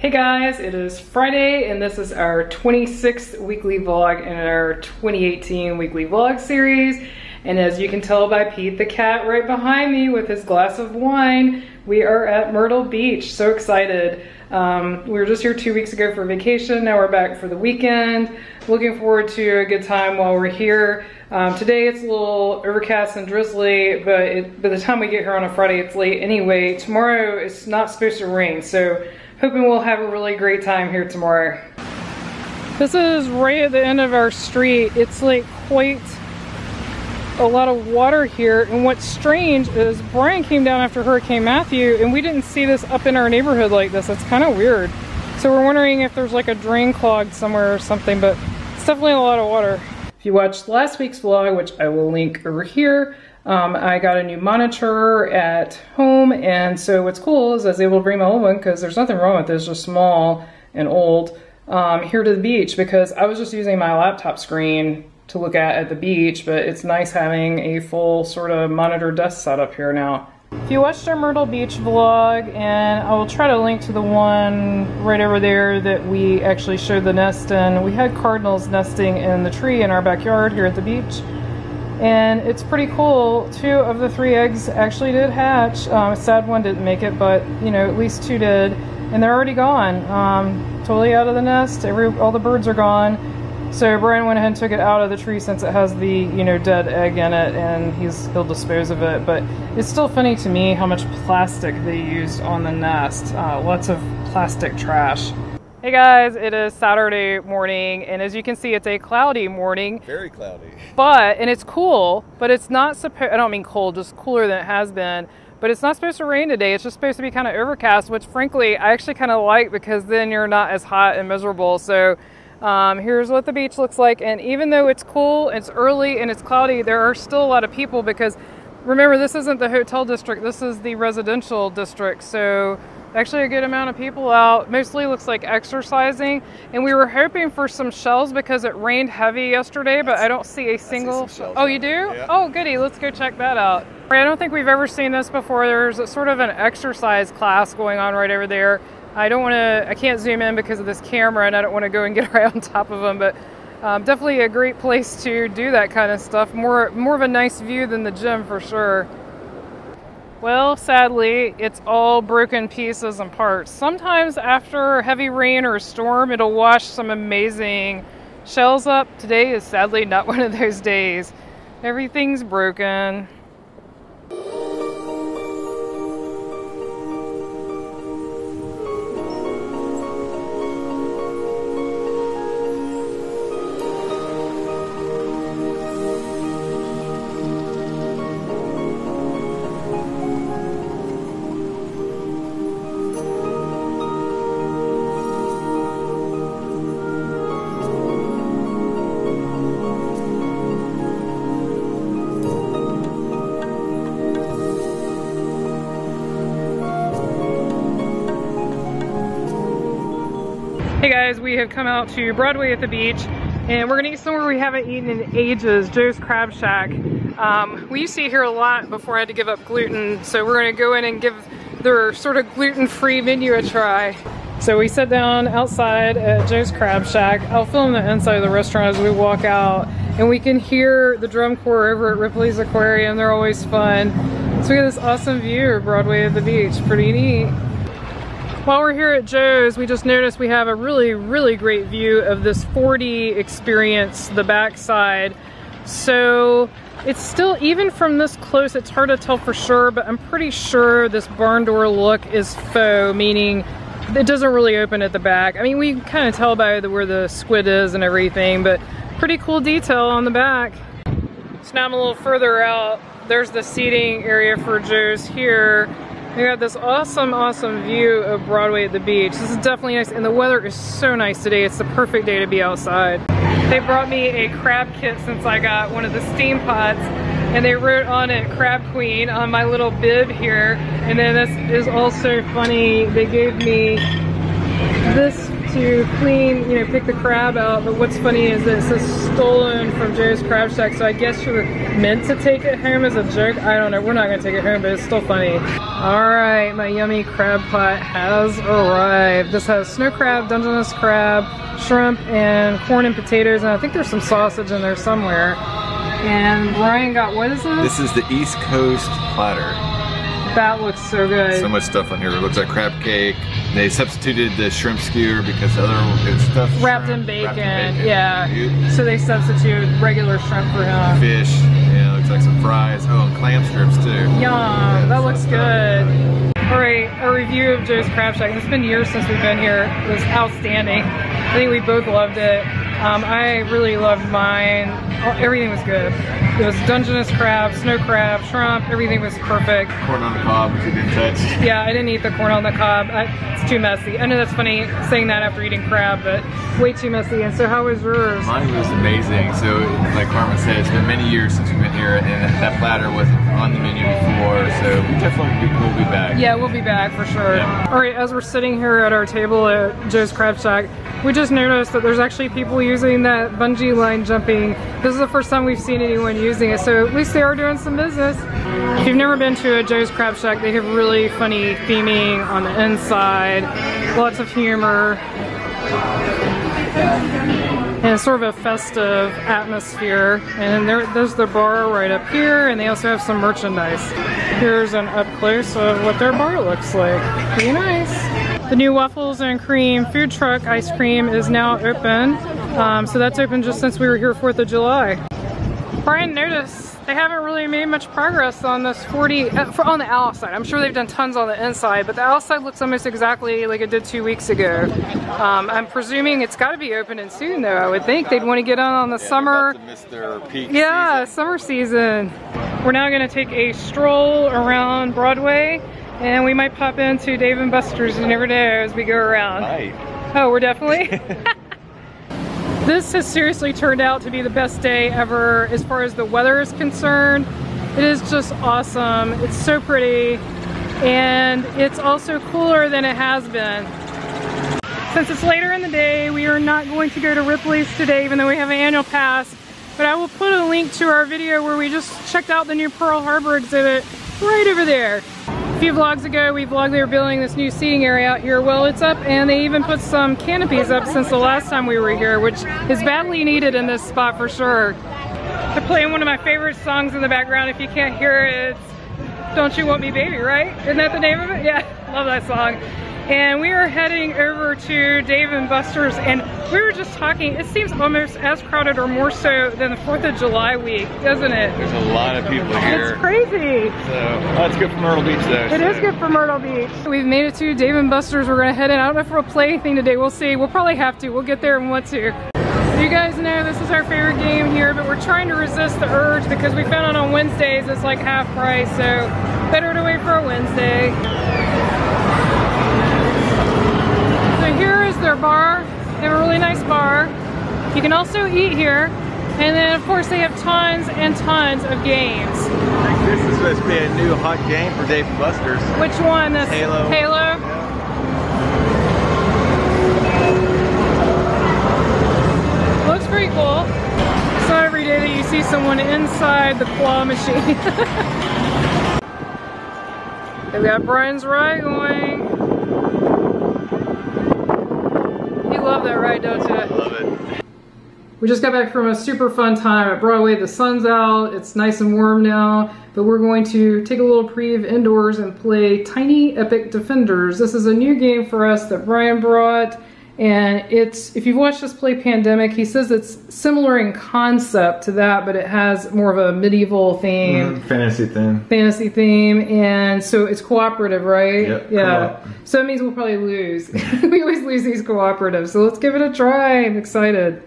Hey guys, it is Friday and this is our 26th weekly vlog in our 2018 weekly vlog series. And as you can tell by Pete the cat right behind me with his glass of wine, we are at Myrtle Beach. So excited. We were just here 2 weeks ago for vacation. Now we're back for the weekend. Looking forward to a good time while we're here. Today it's a little overcast and drizzly, but by the time we get here on a Friday, it's late anyway. Tomorrow it's not supposed to rain, so hoping we'll have a really great time here tomorrow. This is right at the end of our street. It's like quite a lot of water here, and what's strange is Brian came down after Hurricane Matthew and we didn't see this up in our neighborhood like this. It's kind of weird. So we're wondering if there's like a drain clogged somewhere or something, but it's definitely a lot of water. If you watched last week's vlog, which I will link over here, I got a new monitor at home, and so what's cool is I was able to bring my old one, because there's nothing wrong with it, it's just small and old, here to the beach, because I was just using my laptop screen to look at the beach, but it's nice having a full sort of monitor desk setup here now. If you watched our Myrtle Beach vlog, and I will try to link to the one right over there that we actually showed the nest in, we had cardinals nesting in the tree in our backyard here at the beach. And it's pretty cool. 2 of the 3 eggs actually did hatch. A sad one didn't make it, but you know, at least 2 did. And they're already gone. Totally out of the nest. All the birds are gone. So Brian went ahead and took it out of the tree since it has the, you know, dead egg in it, and he'll dispose of it. But it's still funny to me how much plastic they used on the nest. Lots of plastic trash. Hey guys, it is Saturday morning, and as you can see, it's a cloudy morning. Very cloudy. And it's cool, but it's not supposed, I don't mean cold, just cooler than it has been. But it's not supposed to rain today. It's just supposed to be kind of overcast, which frankly, I actually kind of like, because then you're not as hot and miserable. So here's what the beach looks like. And even though it's cool, it's early and it's cloudy, there are still a lot of people, because remember, this isn't the hotel district, this is the residential district. So actually a good amount of people out, mostly looks like exercising, and we were hoping for some shells because it rained heavy yesterday, but I don't see a single. Oh, you do? Yeah. Oh, goody, let's go check that out. I don't think we've ever seen this before. There's a sort of an exercise class going on right over there. I can't zoom in because of this camera, and I don't want to go and get right on top of them, but definitely a great place to do that kind of stuff. More of a nice view than the gym for sure. Well, sadly, it's all broken pieces and parts. Sometimes after heavy rain or a storm, it'll wash some amazing shells up. Today is sadly not one of those days. Everything's broken. Hey guys, we have come out to Broadway at the beach, and we're gonna eat somewhere we haven't eaten in ages, Joe's Crab Shack. We used to eat here a lot before I had to give up gluten, so we're gonna go in and give their sort of gluten-free menu a try. So we sat down outside at Joe's Crab Shack. I'll film the inside of the restaurant as we walk out, and we can hear the drum corps over at Ripley's Aquarium. They're always fun. So we got this awesome view of Broadway at the beach, pretty neat. While we're here at Joe's, we just noticed we have a really, really great view of this 4D experience, the backside. So it's still, even from this close, it's hard to tell for sure, but I'm pretty sure this barn door look is faux, meaning it doesn't really open at the back. I mean, we can kind of tell by where the squid is and everything, but pretty cool detail on the back. So now I'm a little further out. There's the seating area for Joe's here. We got this awesome, awesome view of Broadway at the beach. This is definitely nice, and the weather is so nice today. It's the perfect day to be outside. They brought me a crab kit since I got one of the steam pots, and they wrote on it Crab Queen on my little bib here. And then this is also funny, they gave me this to clean, you know, pick the crab out, but what's funny is that it says stolen from Joe's Crab Shack, so I guess you're meant to take it home as a joke. I don't know, we're not gonna take it home, but it's still funny. All right, my yummy crab pot has arrived. This has snow crab, Dungeness crab, shrimp, and corn and potatoes, and I think there's some sausage in there somewhere. And Brian got, what is this? This is the East Coast platter. That looks so good. So much stuff on here. It looks like crab cake. They substituted the shrimp skewer because the other stuff wrapped in bacon. Yeah. So they substitute regular shrimp for him. Fish. Yeah, looks like some fries. Oh, and clam strips too. Yum. Yeah, that looks good. All right, a review of Joe's Crab Shack. It's been years since we've been here. It was outstanding. I think we both loved it. I really loved mine. Everything was good. It was Dungeness crab, snow crab, shrimp, everything was perfect. Corn on the cob, which you didn't touch. Yeah, I didn't eat the corn on the cob. It's too messy. I know that's funny saying that after eating crab, but way too messy. And so how was yours? Mine was amazing. So like Carmen said, it's been many years since we've been here, and that platter wasn't on the menu before, so we definitely will be back. Yeah, we'll be back for sure. Yeah. All right, as we're sitting here at our table at Joe's Crab Shack, we just noticed that there's actually people using that bungee line jumping. This is the first time we've seen anyone using it, so at least they are doing some business. If you've never been to a Joe's Crab Shack, they have really funny theming on the inside, lots of humor, and sort of a festive atmosphere. And there's their bar right up here, and they also have some merchandise. Here's an up close of what their bar looks like. Pretty nice. The new waffles and cream food truck ice cream is now open. So that's open just since we were here 4th of July. Brian noticed they haven't really made much progress on this 40, on the outside. I'm sure they've done tons on the inside, but the outside looks almost exactly like it did 2 weeks ago. I'm presuming it's got to be opening soon though. I would think they'd want to get on the summer. About to miss their peak season. Summer season. We're now gonna take a stroll around Broadway, and we might pop into Dave & Buster's, you never know, as we go around. Right. Oh, we're definitely? This has seriously turned out to be the best day ever as far as the weather is concerned. It is just awesome. It's so pretty, and it's also cooler than it has been. Since it's later in the day, we are not going to go to Ripley's today, even though we have an annual pass, but I will put a link to our video where we just checked out the new Pearl Harbor exhibit right over there. A few vlogs ago, we vlogged they were building this new seating area out here. Well, it's up, and they even put some canopies up since the last time we were here, which is badly needed in this spot for sure. They're playing one of my favorite songs in the background. If you can't hear it, it's Don't You Want Me Baby, right? Isn't that the name of it? Yeah, love that song. And we are heading over to Dave & Buster's, and we were just talking, it seems almost as crowded or more so than the 4th of July week, doesn't it? There's a lot of people here. It's crazy. So, that's good for Myrtle Beach though. It is good for Myrtle Beach. We've made it to Dave & Buster's. We're gonna head in. I don't know if we'll play anything today. We'll see. We'll probably have to. We'll get there and want to. You guys know this is our favorite game here, but we're trying to resist the urge because we found out on Wednesdays it's like half price, so better to wait for a Wednesday. So here is their bar. They have a really nice bar. You can also eat here. And then of course they have tons and tons of games. This is supposed to be a new hot game for Dave & Buster's. Which one? This Halo. Halo? Yeah. Looks pretty cool. It's not every day that you see someone inside the claw machine. They've got Brian's ride going. You love that ride, don't you? I love it. We just got back from a super fun time at Broadway. The sun's out, it's nice and warm now, but we're going to take a little preview indoors and play Tiny Epic Defenders. This is a new game for us that Brian brought, and it's, if you've watched us play Pandemic, he says it's similar in concept to that, but it has more of a medieval theme. Fantasy theme. Fantasy theme, and so it's cooperative, right? Yep, yeah. co-op. So that means we'll probably lose. We always lose these cooperatives, so let's give it a try. I'm excited.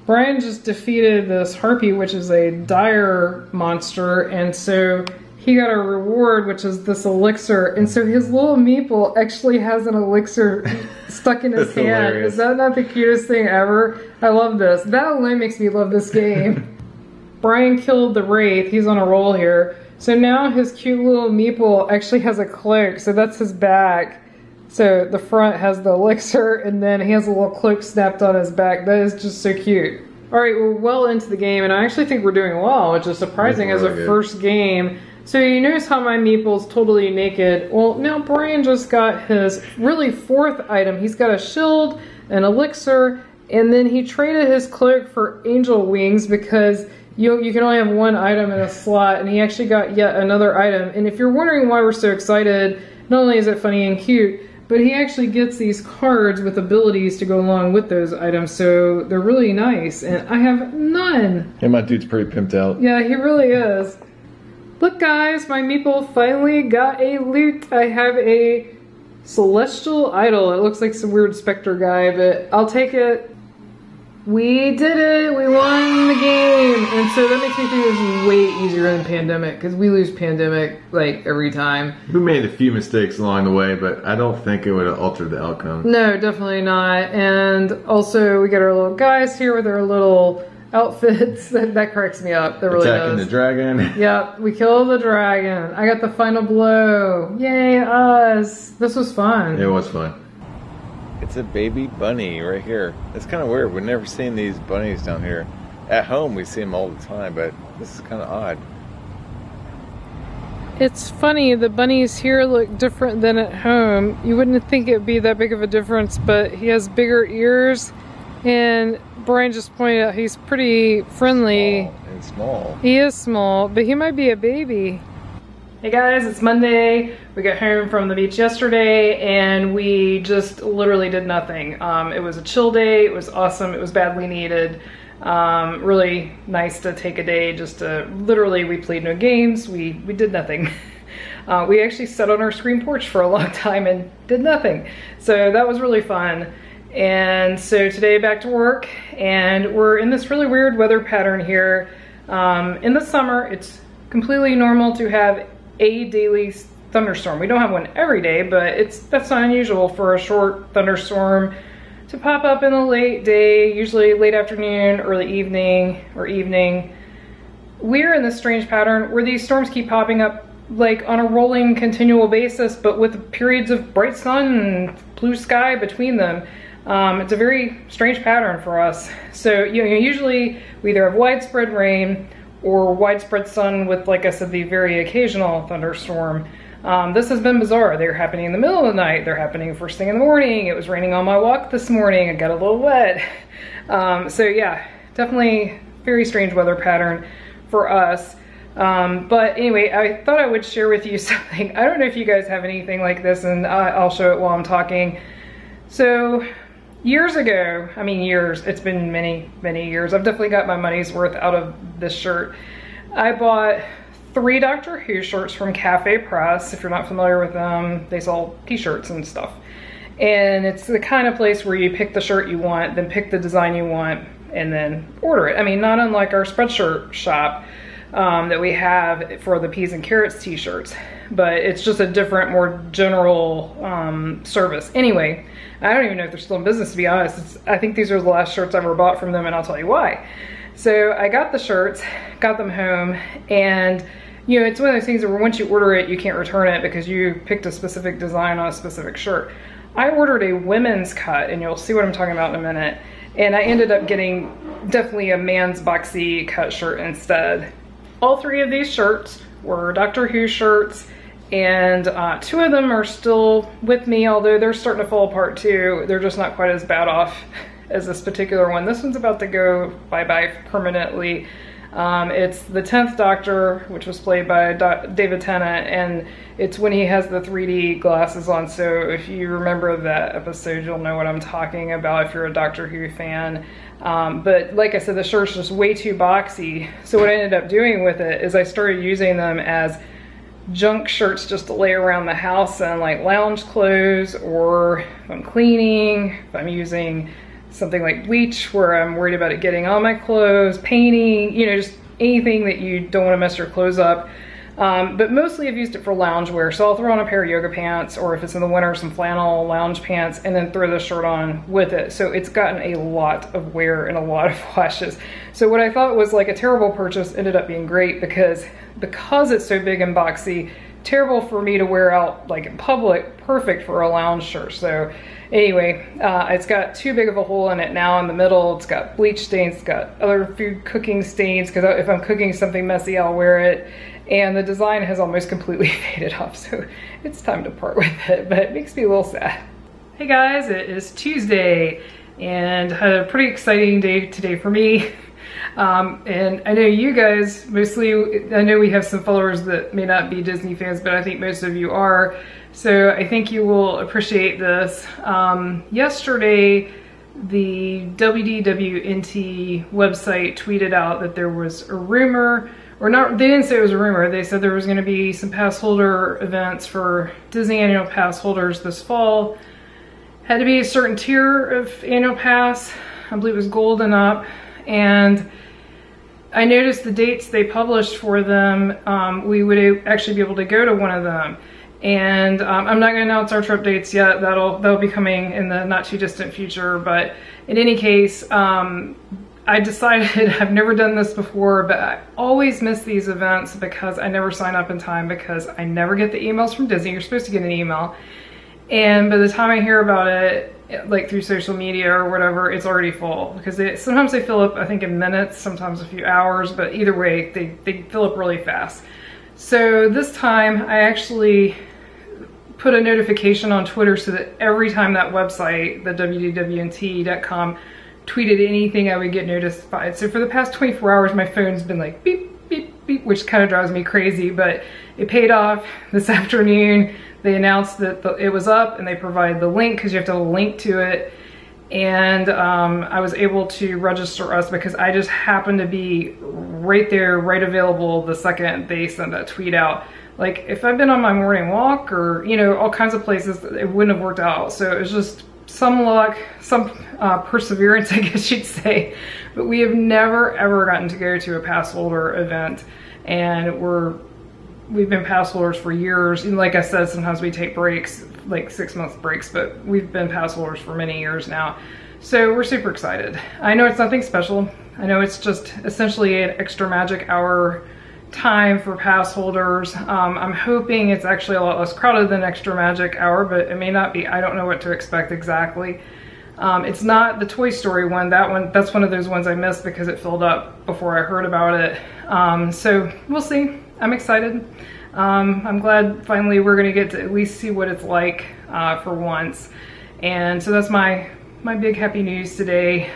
Brian just defeated this harpy, which is a dire monster, and so he got a reward, which is this elixir, and so his little meeple actually has an elixir stuck in his hand. Hilarious. Is that not the cutest thing ever? I love this. That alone makes me love this game. Brian killed the wraith. He's on a roll here. So now his cute little meeple actually has a cloak, so that's his back. So the front has the elixir, and then he has a little cloak snapped on his back. That is just so cute. All right, we're well into the game, and I actually think we're doing well, which is surprising as a first game. So you notice how my meeple's totally naked. Well, now Brian just got his really fourth item. He's got a shield, an elixir, and then he traded his cloak for angel wings because you can only have one item in a slot, and he actually got yet another item. And if you're wondering why we're so excited, not only is it funny and cute, but he actually gets these cards with abilities to go along with those items, so they're really nice, and I have none. Hey, my dude's pretty pimped out. Yeah, he really is. Look guys, my meeple finally got a loot. I have a celestial idol. It looks like some weird specter guy, but I'll take it. We did it! We won the game! And so that makes me think it's way easier than Pandemic, because we lose Pandemic, like, every time. We made a few mistakes along the way, but I don't think it would have altered the outcome. No, definitely not. And also, we got our little guys here with their little outfits. That cracks me up. That really does. Attacking the dragon. Yep, we killed the dragon. I got the final blow. Yay, us! This was fun. It was fun. It's a baby bunny right here. It's kind of weird. We've never seen these bunnies down here. At home, we see them all the time, but this is kind of odd. It's funny, the bunnies here look different than at home. You wouldn't think it'd be that big of a difference, but he has bigger ears, and Brian just pointed out he's pretty friendly. Small. He is small, but he might be a baby. Hey guys, it's Monday. We got home from the beach yesterday and we just literally did nothing. It was a chill day. It was awesome. It was badly needed. Really nice to take a day just to, literally we played no games. We did nothing. We actually sat on our screen porch for a long time and did nothing. So that was really fun. And so today back to work, and we're in this really weird weather pattern here. In the summer, it's completely normal to have a daily thunderstorm. We don't have one every day, but that's not unusual for a short thunderstorm to pop up in the late day, usually late afternoon, early evening, or evening. We're in this strange pattern where these storms keep popping up like on a rolling continual basis, but with periods of bright sun and blue sky between them. It's a very strange pattern for us. So usually we either have widespread rain or widespread sun with, like I said, the very occasional thunderstorm. This has been bizarre. They're happening in the middle of the night. They're happening first thing in the morning. It was raining on my walk this morning. I got a little wet. So yeah, definitely very strange weather pattern for us. But anyway, I thought I would share with you something. I don't know if you guys have anything like this, and I'll show it while I'm talking. So years ago, I mean years, it's been many, many years. I've definitely got my money's worth out of this shirt. I bought 3 Doctor Who shirts from Cafe Press. If you're not familiar with them, they sell t-shirts and stuff. And it's the kind of place where you pick the shirt you want, then pick the design you want, and then order it. I mean, not unlike our Spreadshirt shop that we have for the Peas and Carrots t-shirts, but it's just a different, more general service. Anyway, I don't even know if they're still in business, to be honest. I think these are the last shirts I ever bought from them, and I'll tell you why. So I got the shirts, got them home, and you know, it's one of those things where once you order it, you can't return it because you picked a specific design on a specific shirt. I ordered a women's cut, and you'll see what I'm talking about in a minute, and I ended up getting definitely a man's boxy cut shirt instead. All 3 of these shirts were Doctor Who shirts, and 2 of them are still with me, although they're starting to fall apart too. They're just not quite as bad off as this particular one. This one's about to go bye-bye permanently. It's the 10th Doctor, which was played by David Tennant, and it's when he has the 3D glasses on. So if you remember that episode, you'll know what I'm talking about if you're a Doctor Who fan. But like I said, the shirt's just way too boxy. So what I ended up doing with it is I started using them as junk shirts just to lay around the house and like lounge clothes, or if I'm cleaning, if I'm using something like bleach where I'm worried about it getting on my clothes, painting, you know, just anything that you don't want to mess your clothes up. But mostly I've used it for lounge wear. So I'll throw on a pair of yoga pants, or if it's in the winter, some flannel lounge pants, and then throw the shirt on with it. So it's gotten a lot of wear and a lot of washes. So what I thought was like a terrible purchase ended up being great because it's so big and boxy, terrible for me to wear out like in public, perfect for a lounge shirt. So anyway, it's got too big of a hole in it now in the middle. It's got bleach stains, it's got other food cooking stains, because if I'm cooking something messy, I'll wear it. And the design has almost completely faded off, so it's time to part with it, but it makes me a little sad. Hey guys, it is Tuesday, and had a pretty exciting day today for me. And I know you guys, mostly, I know we have some followers that may not be Disney fans, but I think most of you are. So I think you will appreciate this. Yesterday, the WDWNT website tweeted out that there was a rumor, or not, they didn't say it was a rumor, they said there was going to be some pass holder events for Disney annual pass holders this fall. Had to be a certain tier of annual pass, I believe it was gold and up, and I noticed the dates they published for them, we would actually be able to go to one of them. And I'm not going to announce our trip dates yet, that'll be coming in the not too distant future, but in any case, I decided, I've never done this before, but I always miss these events because I never sign up in time, because I never get the emails from Disney. You're supposed to get an email. And by the time I hear about it, like through social media or whatever, it's already full. Because sometimes they fill up, I think in minutes, sometimes a few hours, but either way, they fill up really fast. So this time I actually put a notification on Twitter so that every time that website, the www.nt.com, tweeted anything, I would get notified. So for the past 24 hours, my phone's been like beep, beep, beep, which kind of drives me crazy, but it paid off. This afternoon, they announced that it was up, and they provided the link, because you have to have a link to it. And I was able to register us because I just happened to be right there, right available the second they sent that tweet out. Like, if I'd been on my morning walk or, you know, all kinds of places, it wouldn't have worked out. So it was just some luck, some perseverance, I guess you'd say. But we have never ever gotten to go to a pass holder event, and we've been pass holders for years. And like I said, sometimes we take breaks, like 6-month breaks, but we've been pass holders for many years now. So we're super excited. I know it's nothing special. I know it's just essentially an extra magic hour time for pass holders. I'm hoping it's actually a lot less crowded than extra magic hour, but it may not be. I don't know what to expect exactly. It's not the Toy Story one. That's one of those ones I missed because it filled up before I heard about it. So we'll see. I'm excited. I'm glad finally we're gonna get to at least see what it's like for once. And so that's my big happy news today.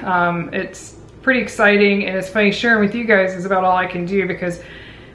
It's pretty exciting, and it's funny, sharing with you guys is about all I can do, because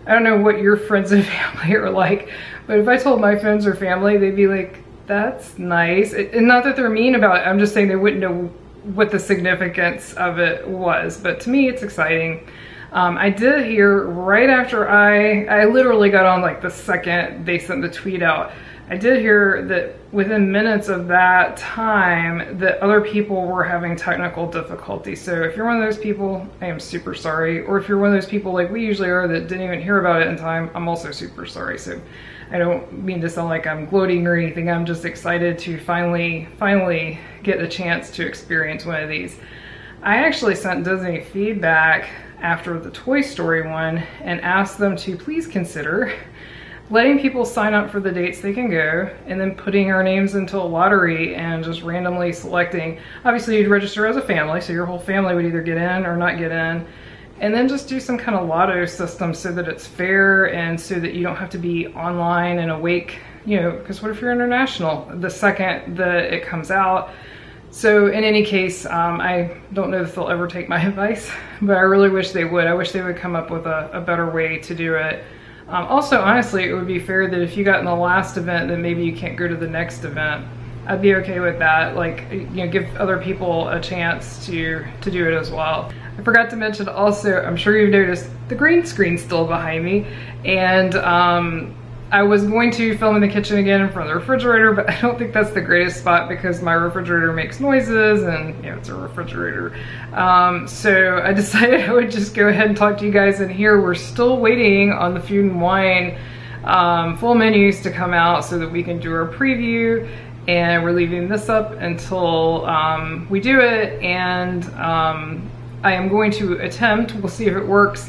I don't know what your friends and family are like, but if I told my friends or family, they'd be like, that's nice. And not that they're mean about it, I'm just saying they wouldn't know what the significance of it was. But to me, it's exciting. I did hear right after I literally got on like the second they sent the tweet out, I did hear that within minutes of that time that other people were having technical difficulties. So if you're one of those people, I am super sorry. Or if you're one of those people like we usually are that didn't even hear about it in time, I'm also super sorry. So I don't mean to sound like I'm gloating or anything. I'm just excited to finally get a chance to experience one of these. I actually sent Disney feedback after the Toy Story one and asked them to please consider letting people sign up for the dates they can go, and then putting our names into a lottery and just randomly selecting. Obviously you'd register as a family, so your whole family would either get in or not get in, and then just do some kind of lotto system so that it's fair and so that you don't have to be online and awake, you know, because what if you're international the second that it comes out? So in any case, I don't know if they'll ever take my advice, but I really wish they would. I wish they would come up with a better way to do it. Also, honestly, it would be fair that if you got in the last event, then maybe you can't go to the next event. I'd be okay with that. Like, you know, give other people a chance to do it as well. I forgot to mention also, I'm sure you've noticed the green screen's still behind me, and I was going to film in the kitchen again in front of the refrigerator, but I don't think that's the greatest spot because my refrigerator makes noises and, you know, it's a refrigerator. So I decided I would just go ahead and talk to you guys in here. We're still waiting on the Food and Wine full menus to come out so that we can do our preview, and we're leaving this up until we do it. And I am going to attempt, we'll see if it works,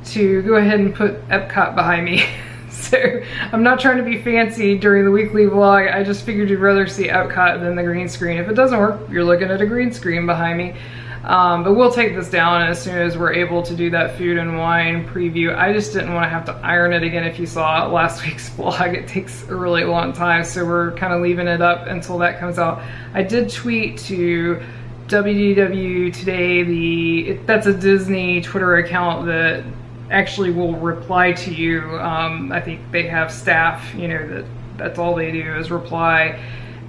to go ahead and put Epcot behind me. So I'm not trying to be fancy during the weekly vlog. I just figured you'd rather see Epcot than the green screen. If it doesn't work, you're looking at a green screen behind me. But we'll take this down as soon as we're able to do that food and wine preview. I just didn't want to have to iron it again. If you saw last week's vlog, it takes a really long time, so we're kind of leaving it up until that comes out. I did tweet to WDW today, that's a Disney Twitter account that actually will reply to you. I think they have staff, you know, that's all they do is reply.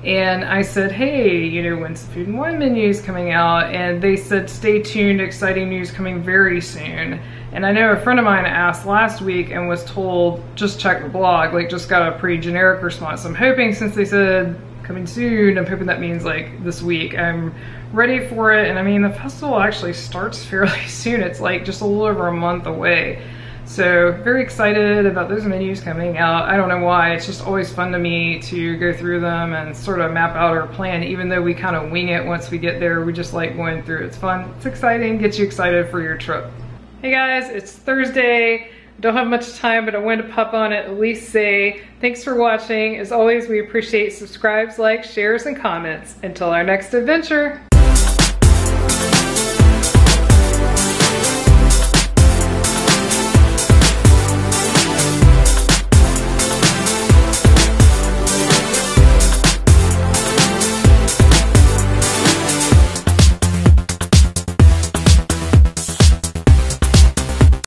And I said, hey, you know, when's the food and wine menu is coming out? And they said, stay tuned, exciting news coming very soon. And I know a friend of mine asked last week and was told, just check the blog, like just got a pretty generic response. I'm hoping, since they said coming soon, I'm hoping that means like this week. I'm ready for it. And I mean, the festival actually starts fairly soon. It's like just a little over a month away. So very excited about those menus coming out. I don't know why, it's just always fun to me to go through them and sort of map out our plan. Even though we kind of wing it once we get there, we just like going through. It's fun, it's exciting, gets you excited for your trip. Hey guys, it's Thursday. Don't have much time, but I wanted to pop on it, at least say thanks for watching. As always, we appreciate subscribes, likes, shares, and comments. Until our next adventure.